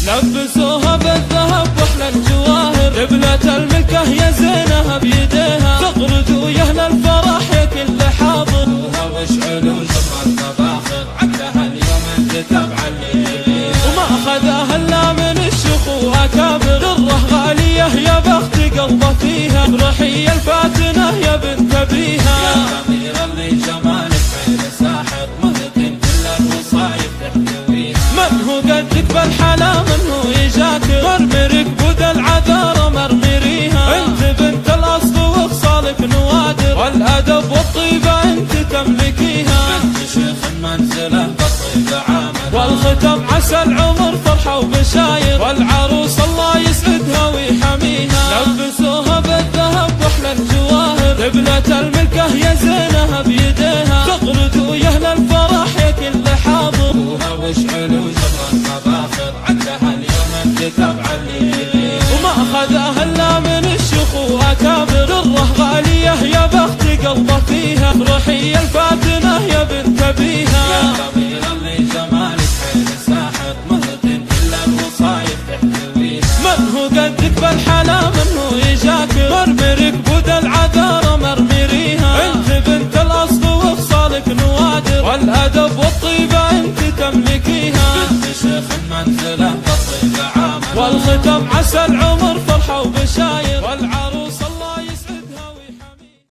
لبسوها بالذهب واحلى الجواهر، دبلة الملكة يا زينها بيديها، تغرد ويا اهل الفرح يا كل حاضر، واشعلوا شمع المفاخر، عدها اليوم انكتب عليه، وما اخذاها الا من الشيوخ واكابر، دره غالية يا بخت قلبه فيها، افرحي الفاتنة يا بنت ابيها، يا امير اللي جمالك عين ساحر، مهتم كل الوصايف تحتويها، من هو قدك بالحلا من هو يجاكر، مرمرك بود العذارى مرمريها، انت بنت الاصل وخصالك نوادر، والادب والطيبة انت تملكيها، بنت شيخ منزله بالطيبة عامر، والختم عسى العمر فرحة وبشاير، والعروس الله يسعدها ويحميها، لبسوها بالذهب واحلى الجواهر، دبلة الملكة يا زينها بيديها، تغرد ويا اهل الفرح يا كل حاضر، واشعلوا شمع المفاخر، عدها اليوم انكتب عليه، وما اخذاها الا من الشيوخ واكابر، دره غالية يا بخت قلبه فيها، افرحي الفاتنة يا بنت ابيها، يا امير اللي جمالك عين ساحر، مهتم كل الوصايف تحتويها، من هو قدك بالحلا من هو يجاكر، مرمرك بود العذارى مرمريها، انت بنت الاصل وخصالك نوادر، والادب والطيبة انت تملكيها، بنت شيخ منزله بالطيبة عامر، والختم عسى العمر فرحة وبشاير، والعروس